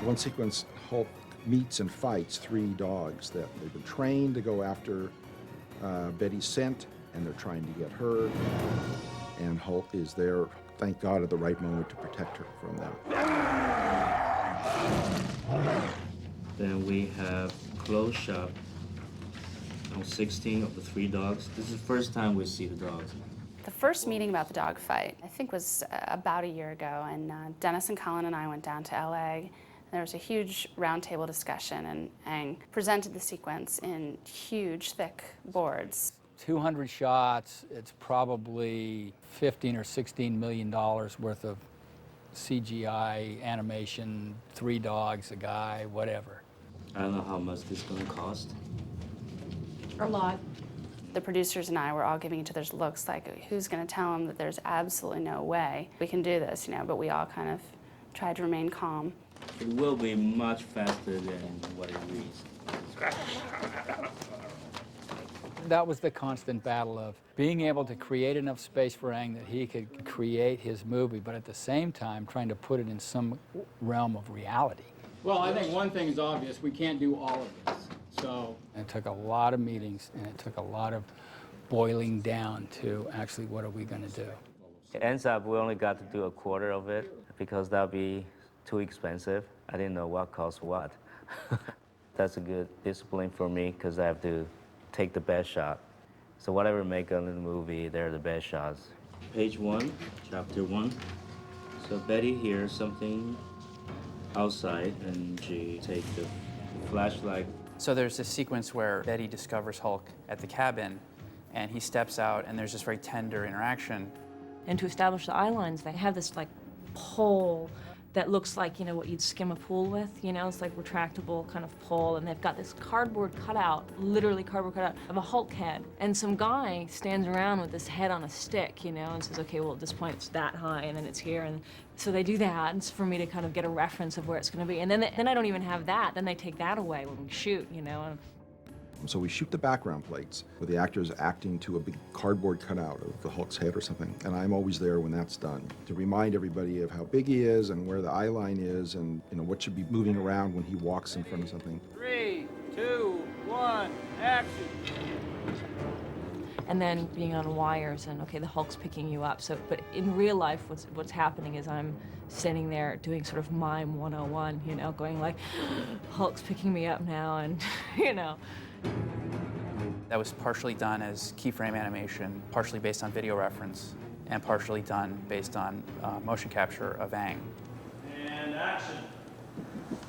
One sequence, Hulk meets and fights 3 dogs that they've been trained to go after Betty's scent, and they're trying to get her. And Hulk is there, thank God, at the right moment to protect her from them. Then we have close shot on 16 of the 3 dogs. This is the first time we see the dogs. The first meeting about the dog fight, I think, was about a year ago, and Dennis and Colin and I went down to LA. And there was a huge roundtable discussion, and Ang presented the sequence in huge, thick boards. 200 shots, it's probably $15 or $16 million worth of CGI, animation, 3 dogs, a guy, whatever. I don't know how much this is going to cost. A lot. The producers and I were all giving each other's looks like, who's going to tell them that there's absolutely no way we can do this, you know, but we all kind of tried to remain calm. It will be much faster than what it reads. That was the constant battle of being able to create enough space for Ang that he could create his movie, but at the same time trying to put it in some realm of reality. Well, I think one thing is obvious, we can't do all of this. So it took a lot of meetings, and it took a lot of boiling down to actually what are we going to do. It ends up we only got to do a quarter of it because that would be too expensive. I didn't know what cost what. That's a good discipline for me because I have to take the best shot. So whatever we make on the movie, they're the best shots. Page 1, chapter 1. So Betty hears something outside and she takes the flashlight. So there's this sequence where Betty discovers Hulk at the cabin, and he steps out, and there's this very tender interaction. And to establish the eye lines, they have this like pole that looks like, you know, what you'd skim a pool with, you know, it's like retractable kind of pole, and they've got this cardboard cutout, literally cardboard cutout, of a Hulk head. And some guy stands around with this head on a stick, you know, and says, okay, well, at this point it's that high, and then it's here, and so they do that, and it's for me to kind of get a reference of where it's gonna be. And then I don't even have that, then they take that away when we shoot, you know. So we shoot the background plates with the actors acting to a big cardboard cutout of the Hulk's head or something, and I'm always there when that's done to remind everybody of how big he is and where the eye line is and, you know, what should be moving around when he walks in front of something. 3, 2, 1, action! And then being on wires and, okay, the Hulk's picking you up. So, but in real life, what's happening is I'm standing there doing sort of mime 101, you know, going like, Hulk's picking me up now, and, you know. That was partially done as keyframe animation, partially based on video reference, and partially done based on motion capture of Ang. And action!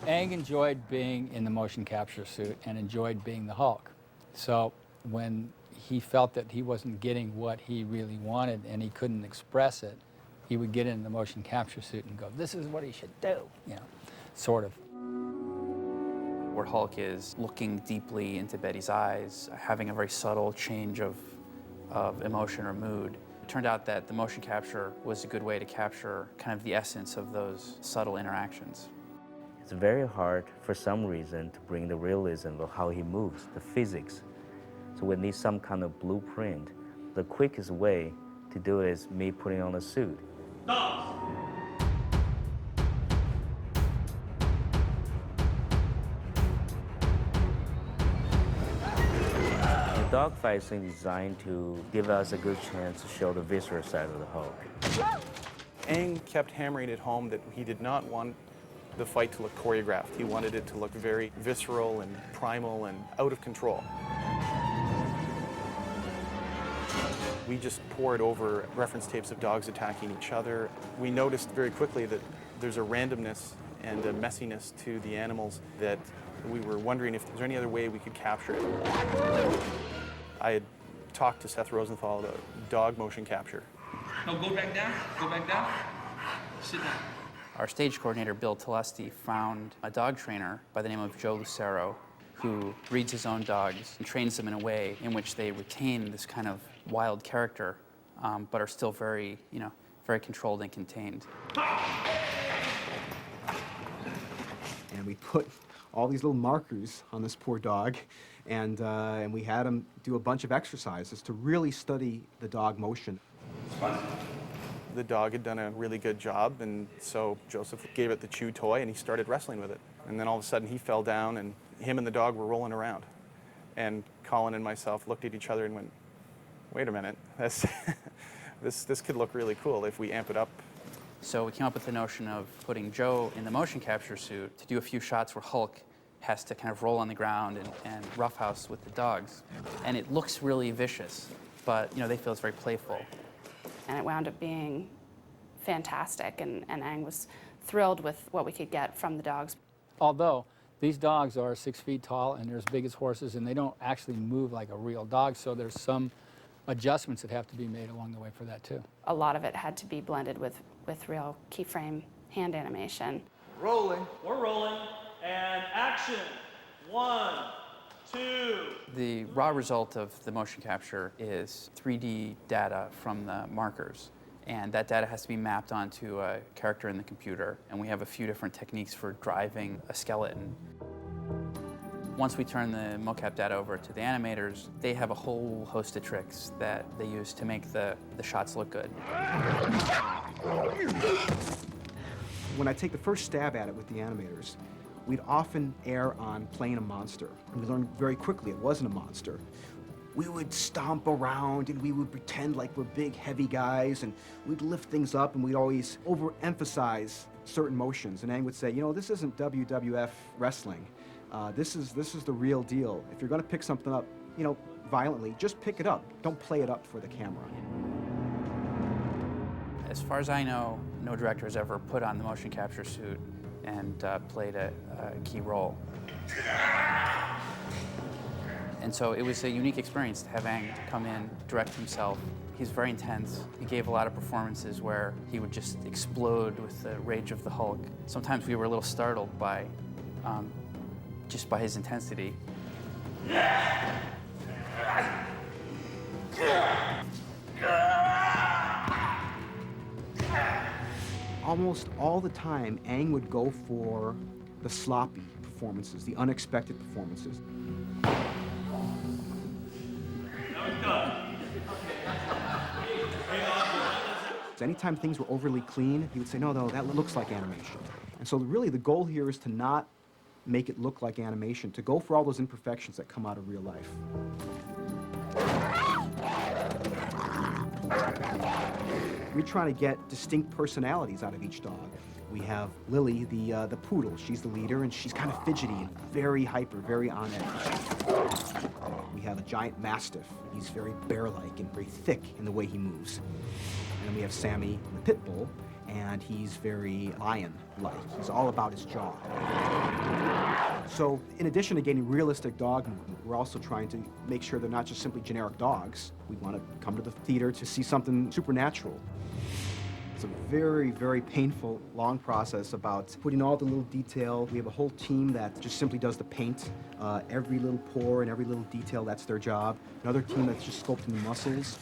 Ang enjoyed being in the motion capture suit and enjoyed being the Hulk. So when he felt that he wasn't getting what he really wanted and he couldn't express it, he would get in the motion capture suit and go, this is what he should do, you know, sort of. Where Hulk is looking deeply into Betty's eyes, having a very subtle change of emotion or mood. It turned out that the motion capture was a good way to capture kind of the essence of those subtle interactions. It's very hard, for some reason, to bring the realism of how he moves, the physics. So we need some kind of blueprint. The quickest way to do it is me putting on a suit. The dogfight is designed to give us a good chance to show the visceral side of the Hulk. Ang kept hammering it home that he did not want the fight to look choreographed. He wanted it to look very visceral and primal and out of control. We just poured over reference tapes of dogs attacking each other. We noticed very quickly that there's a randomness and a messiness to the animals that we were wondering if there's any other way we could capture it. I had talked to Seth Rosenthal about dog motion capture. No, go back down, sit down. Our stage coordinator, Bill Telesti, found a dog trainer by the name of Joe Lucero who breeds his own dogs and trains them in a way in which they retain this kind of wild character, but are still very, you know, very controlled and contained. And we put all these little markers on this poor dog, and we had him do a bunch of exercises to really study the dog motion. The dog had done a really good job, and so Joseph gave it the chew toy and he started wrestling with it. And then all of a sudden he fell down and him and the dog were rolling around. And Colin and myself looked at each other and went, wait a minute, this could look really cool if we amp it up. So we came up with the notion of putting Joe in the motion capture suit to do a few shots where Hulk has to kind of roll on the ground and roughhouse with the dogs. And it looks really vicious, but they feel it's very playful. And it wound up being fantastic, and Aang was thrilled with what we could get from the dogs. Although these dogs are 6 feet tall and they're as big as horses, and they don't actually move like a real dog, so there's some adjustments that have to be made along the way for that too. A lot of it had to be blended with real keyframe hand animation. Rolling. We're rolling. And action. 1, 2. The raw result of the motion capture is 3D data from the markers. And that data has to be mapped onto a character in the computer. And we have a few different techniques for driving a skeleton. Once we turn the mocap data over to the animators, they have a whole host of tricks that they use to make the shots look good. When I take the first stab at it with the animators, we'd often err on playing a monster. And we learned very quickly it wasn't a monster. We would stomp around and we would pretend like we're big, heavy guys, and we'd lift things up and we'd always overemphasize certain motions. And Aang would say, this isn't WWF wrestling. This is the real deal. If you're gonna pick something up, violently, just pick it up. Don't play it up for the camera. As far as I know, no director has ever put on the motion capture suit and played a key role. And so it was a unique experience to have Aang come in, direct himself. He's very intense. He gave a lot of performances where he would just explode with the rage of the Hulk. Sometimes we were a little startled by just by his intensity. Almost all the time, Aang would go for the sloppy performances, the unexpected performances. Anytime things were overly clean, he would say, no, that looks like animation. And so really the goal here is to not make it look like animation, to go for all those imperfections that come out of real life. We're trying to get distinct personalities out of each dog. We have Lily, the poodle. She's the leader, and she's kind of fidgety and very hyper, very on edge. We have a giant mastiff. He's very bear-like and very thick in the way he moves. And then we have Sammy, the pit bull, and he's very lion-like. He's all about his jaw. So in addition to getting realistic dog movement, we're also trying to make sure they're not just simply generic dogs. We want to come to the theater to see something supernatural. It's a very, very painful, long process about putting all the little detail. We have a whole team that just simply does the paint. Every little pore and every little detail, that's their job. Another team that's just sculpting the muscles.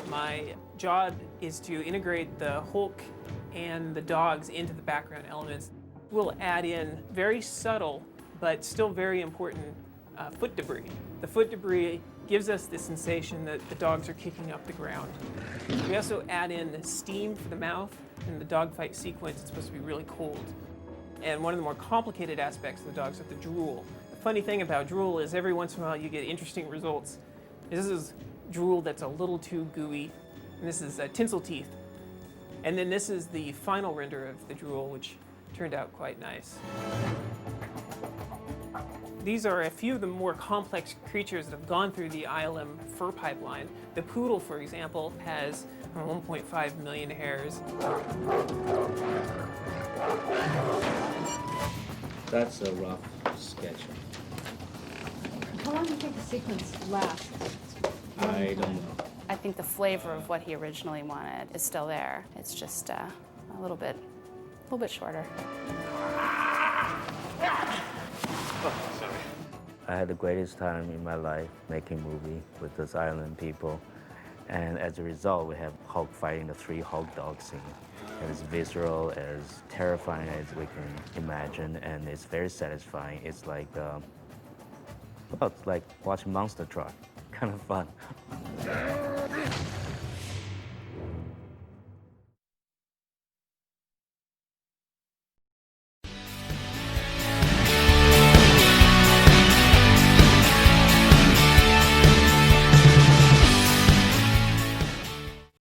My job is to integrate the Hulk and the dogs into the background elements. We'll add in very subtle, but still very important foot debris. The foot debris gives us the sensation that the dogs are kicking up the ground. We also add in the steam for the mouth. In the dogfight sequence, it's supposed to be really cold. And one of the more complicated aspects of the dogs is the drool. The funny thing about drool is every once in a while you get interesting results. This is drool that's a little too gooey, and this is tinsel teeth. And then this is the final render of the drool, which turned out quite nice. These are a few of the more complex creatures that have gone through the ILM fur pipeline. The poodle, for example, has 1.5 million hairs. That's a rough sketch. How long do you think the sequence lasts? I don't know. I think the flavor of what he originally wanted is still there. It's just a little bit shorter. I had the greatest time in my life making a movie with this island people. And as a result, we have Hulk fighting the 3 Hulk dog scene. As visceral, as terrifying as we can imagine, and it's very satisfying. It's like, it's like watching Monster Truck, kind of fun.